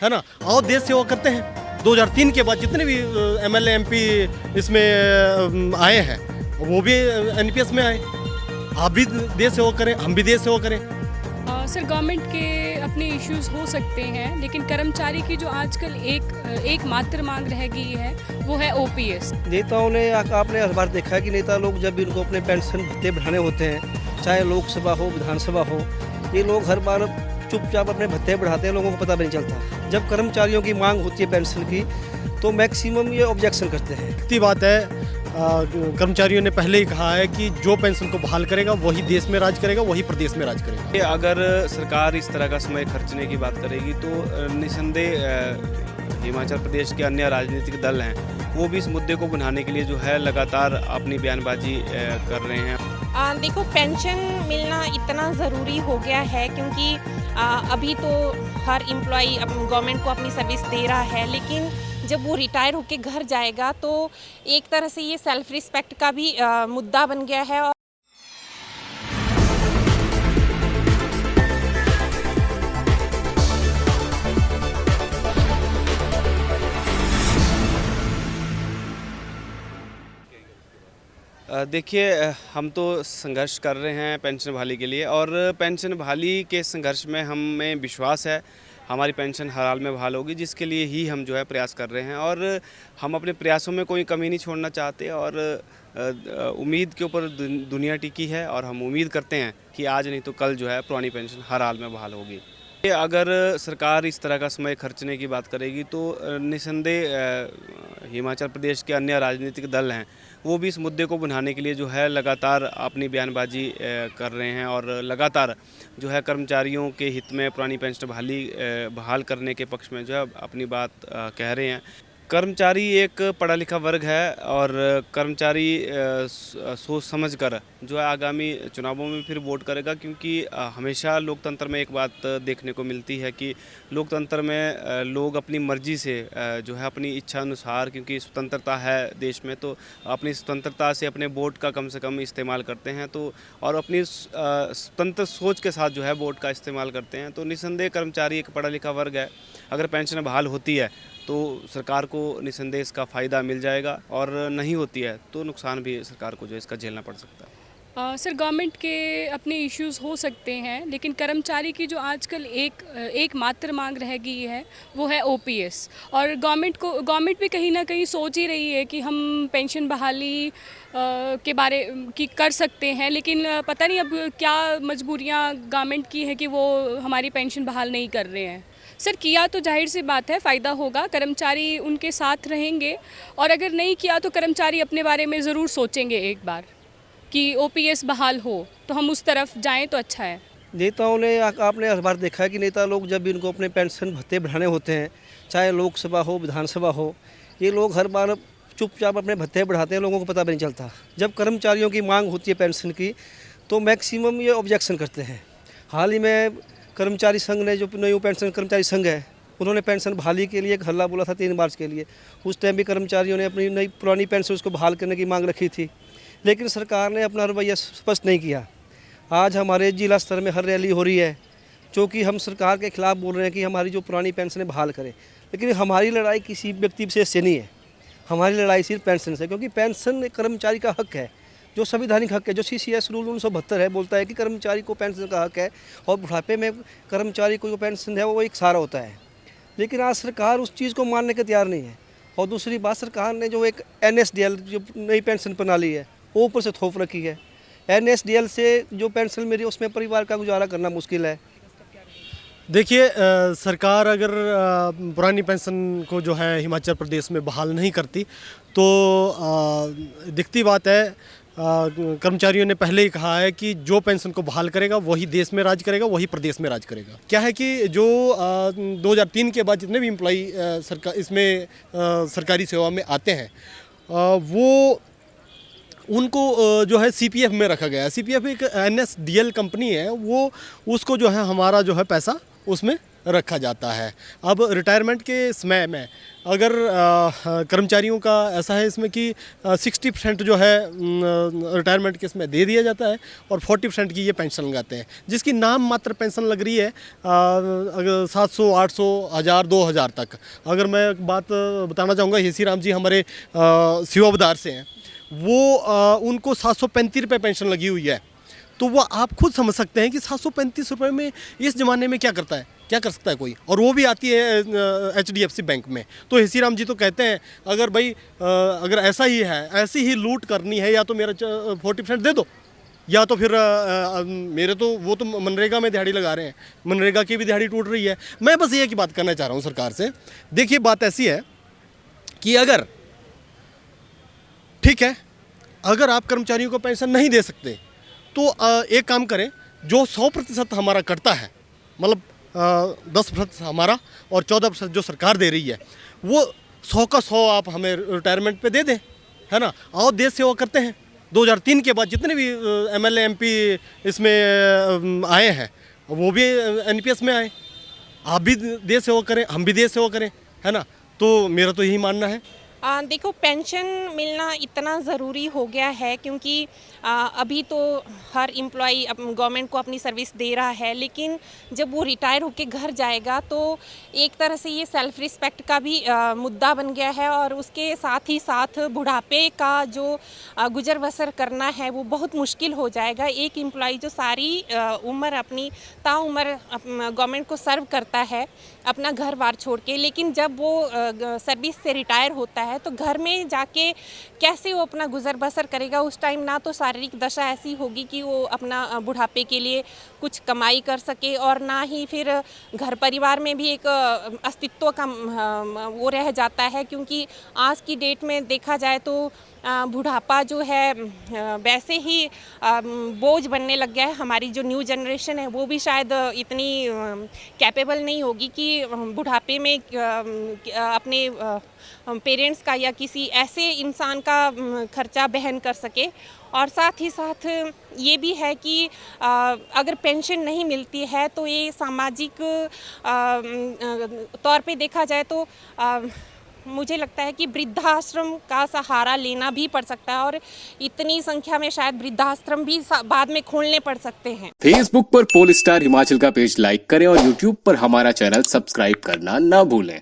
है ना। आओ देश सेवा करते हैं। 2003 के बाद जितने भी एमएलए एमपी इसमें आए हैं वो भी एनपीएस में आए। आप भी देश सेवा करें, हम भी देश सेवा करें। सर गवर्नमेंट के अपने इश्यूज हो सकते हैं, लेकिन कर्मचारी की जो आजकल एक मात्र मांग रह गई है वो है ओपीएस। नेताओं ने आपने हर बार देखा है कि नेता लोग जब भी उनको अपने पेंशन भत्ते बढ़ाने होते हैं, चाहे लोकसभा हो विधानसभा हो, ये लोग हर बार चुपचाप अपने भत्ते बढ़ाते हैं, लोगों को पता भी नहीं चलता। जब कर्मचारियों की मांग होती है पेंशन की तो मैक्सिमम ये ऑब्जेक्शन करते हैं। इतनी बात है, कर्मचारियों ने पहले ही कहा है कि जो पेंशन को बहाल करेगा वही देश में राज करेगा, वही प्रदेश में राज करेगा। अगर सरकार इस तरह का समय खर्चने की बात करेगी तो निसंदेह हिमाचल प्रदेश के अन्य राजनीतिक दल हैं वो भी इस मुद्दे को बनाने के लिए जो है लगातार अपनी बयानबाजी कर रहे हैं। देखो, पेंशन मिलना इतना ज़रूरी हो गया है क्योंकि अभी तो हर एम्प्लॉई गवर्नमेंट को अपनी सर्विस दे रहा है, लेकिन जब वो रिटायर होके घर जाएगा तो एक तरह से ये सेल्फ रिस्पेक्ट का भी मुद्दा बन गया है। देखिए, हम तो संघर्ष कर रहे हैं पेंशन बहाली के लिए, और पेंशन बहाली के संघर्ष में हमें विश्वास है हमारी पेंशन हर हाल में बहाल होगी, जिसके लिए ही हम जो है प्रयास कर रहे हैं। और हम अपने प्रयासों में कोई कमी नहीं छोड़ना चाहते, और उम्मीद के ऊपर दुनिया टिकी है, और हम उम्मीद करते हैं कि आज नहीं तो कल जो है पुरानी पेंशन हर हाल में बहाल होगी। अगर सरकार इस तरह का समय खर्चने की बात करेगी तो निसंदेह हिमाचल प्रदेश के अन्य राजनीतिक दल हैं वो भी इस मुद्दे को बनाने के लिए जो है लगातार अपनी बयानबाजी कर रहे हैं, और लगातार जो है कर्मचारियों के हित में पुरानी पेंशन बहाल करने के पक्ष में जो है अपनी बात कह रहे हैं। कर्मचारी एक पढ़ा लिखा वर्ग है, और कर्मचारी सोच समझकर जो है आगामी चुनावों में फिर वोट करेगा, क्योंकि हमेशा लोकतंत्र में एक बात देखने को मिलती है कि लोकतंत्र में लोग अपनी मर्जी से जो है अपनी इच्छा अनुसार, क्योंकि स्वतंत्रता है देश में, तो अपनी स्वतंत्रता से अपने वोट का कम से कम इस्तेमाल करते हैं, तो और अपनी स्वतंत्र सोच के साथ जो है वोट का इस्तेमाल करते हैं। तो निसंदेह कर्मचारी एक पढ़ा लिखा वर्ग है। अगर पेंशन बहाल होती है तो सरकार को निसंदेह इसका फ़ायदा मिल जाएगा, और नहीं होती है तो नुकसान भी सरकार को जो इसका झेलना पड़ सकता है। सर गवर्नमेंट के अपने इश्यूज हो सकते हैं, लेकिन कर्मचारी की जो आजकल एक मात्र मांग रह गई है वो है ओपीएस। और गवर्नमेंट भी कहीं ना कहीं सोच ही रही है कि हम पेंशन बहाली के बारे की कर सकते हैं, लेकिन पता नहीं अब क्या मजबूरियां गवर्नमेंट की है कि वो हमारी पेंशन बहाल नहीं कर रहे हैं। सर किया तो जाहिर सी बात है फ़ायदा होगा, कर्मचारी उनके साथ रहेंगे, और अगर नहीं किया तो कर्मचारी अपने बारे में ज़रूर सोचेंगे एक बार कि ओपीएस बहाल हो तो हम उस तरफ जाएं तो अच्छा है। नेताओं ने आपने हर बार देखा है कि नेता लोग जब भी उनको अपने पेंशन भत्ते बढ़ाने होते हैं, चाहे लोकसभा हो विधानसभा हो, ये लोग हर बार चुपचाप अपने भत्ते बढ़ाते हैं, लोगों को पता भी नहीं चलता। जब कर्मचारियों की मांग होती है पेंशन की तो मैक्सिमम ये ऑब्जेक्शन करते हैं। हाल ही में कर्मचारी संघ ने, जो न्यू पेंशन कर्मचारी संघ है, उन्होंने पेंशन बहाली के लिए एक हल्ला बोला था 3 मार्च के लिए। उस टाइम भी कर्मचारियों ने अपनी नई पुरानी पेंशन उसको बहाल करने की मांग रखी थी, लेकिन सरकार ने अपना रवैया स्पष्ट नहीं किया। आज हमारे जिला स्तर में हर रैली हो रही है, जो कि हम सरकार के खिलाफ बोल रहे हैं कि हमारी जो पुरानी पेंशन है बहाल करें, लेकिन हमारी लड़ाई किसी व्यक्ति विशेष से नहीं है, हमारी लड़ाई सिर्फ पेंशन से। क्योंकि पेंशन एक कर्मचारी का हक है, जो संवैधानिक हक है। जो CCS रूल 1972 है बोलता है कि कर्मचारी को पेंशन का हक है, और बुढ़ापे में कर्मचारी को जो पेंशन है वो एक सहारा होता है। लेकिन आज सरकार उस चीज़ को मानने के तैयार नहीं है। और दूसरी बात, सरकार ने जो एक NSDL जो नई पेंशन प्रणाली है वो ऊपर से थोप रखी है। NSDL से जो पेंशन मिली उसमें परिवार का गुजारा करना मुश्किल है। देखिए, सरकार अगर पुरानी पेंशन को जो है हिमाचल प्रदेश में बहाल नहीं करती तो दिखती बात है, कर्मचारियों ने पहले ही कहा है कि जो पेंशन को बहाल करेगा वही देश में राज करेगा, वही प्रदेश में राज करेगा। क्या है कि जो 2003 के बाद जितने भी एम्प्लॉई सरकारी सेवा में आते हैं वो उनको जो है CPF में रखा गया है। CPF एक NSDL कंपनी है, वो उसको जो है हमारा जो है पैसा उसमें रखा जाता है। अब रिटायरमेंट के समय में अगर कर्मचारियों का ऐसा है इसमें कि 60% जो है रिटायरमेंट के इसमें दे दिया जाता है और 40% की ये पेंशन लगाते हैं, जिसकी नाम मात्र पेंशन लग रही है अगर 700, 800, 1000, 2000 तक। अगर मैं एक बात बताना चाहूँगा, हेसी राम जी हमारे सेवाबदार से हैं, वो उनको 735 रुपये पेंशन लगी हुई है। तो वो आप खुद समझ सकते हैं कि 735 रुपये में इस ज़माने में क्या करता है, क्या कर सकता है कोई, और वो भी आती है HDFC बैंक में। तो हेसी राम जी तो कहते हैं अगर भाई अगर ऐसा ही है, ऐसी ही लूट करनी है, या तो मेरा 40% दे दो, या तो फिर मेरे तो वो तो मनरेगा में दिहाड़ी लगा रहे हैं, मनरेगा की भी दिहाड़ी टूट रही है। मैं बस ये की बात करना चाह रहा हूँ सरकार से। देखिए बात ऐसी है कि अगर ठीक है, अगर आप कर्मचारियों को पेंशन नहीं दे सकते तो एक काम करें, जो 100% हमारा कटता है, मतलब 10% हमारा और 14% जो सरकार दे रही है, वो 100 का 100 आप हमें रिटायरमेंट पे दे दें, है ना। आओ देश सेवा करते हैं। 2003 के बाद जितने भी MLA MP इसमें आए हैं, वो भी NPS में आए। आप भी देश सेवा करें, हम भी देश सेवा करें, है ना। तो मेरा तो यही मानना है। देखो, पेंशन मिलना इतना ज़रूरी हो गया है क्योंकि अभी तो हर एम्प्लॉई गवर्नमेंट को अपनी सर्विस दे रहा है, लेकिन जब वो रिटायर होके घर जाएगा तो एक तरह से ये सेल्फ रिस्पेक्ट का भी मुद्दा बन गया है, और उसके साथ ही साथ बुढ़ापे का जो गुजर बसर करना है वो बहुत मुश्किल हो जाएगा। एक एम्प्लॉई जो सारी उम्र अपनी ताउम्र गवर्नमेंट को सर्व करता है अपना घर बार छोड़ के, लेकिन जब वो सर्विस से रिटायर होता है तो घर में जाके कैसे वो अपना गुजर बसर करेगा। उस टाइम ना तो शारीरिक दशा ऐसी होगी कि वो अपना बुढ़ापे के लिए कुछ कमाई कर सके, और ना ही फिर घर परिवार में भी एक अस्तित्व का वो रह जाता है, क्योंकि आज की डेट में देखा जाए तो बुढ़ापा जो है वैसे ही बोझ बनने लग गया है। हमारी जो न्यू जनरेशन है वो भी शायद इतनी कैपेबल नहीं होगी कि बुढ़ापे में अपने पेरेंट्स का या किसी ऐसे इंसान का खर्चा बहन कर सके। और साथ ही साथ ये भी है कि अगर पेंशन नहीं मिलती है तो ये सामाजिक तौर पे देखा जाए तो मुझे लगता है कि वृद्धाश्रम का सहारा लेना भी पड़ सकता है, और इतनी संख्या में शायद वृद्धाश्रम भी बाद में खोलने पड़ सकते हैं। फेसबुक पर पोलस्टार हिमाचल का पेज लाइक करें और यूट्यूब पर हमारा चैनल सब्सक्राइब करना ना भूलें।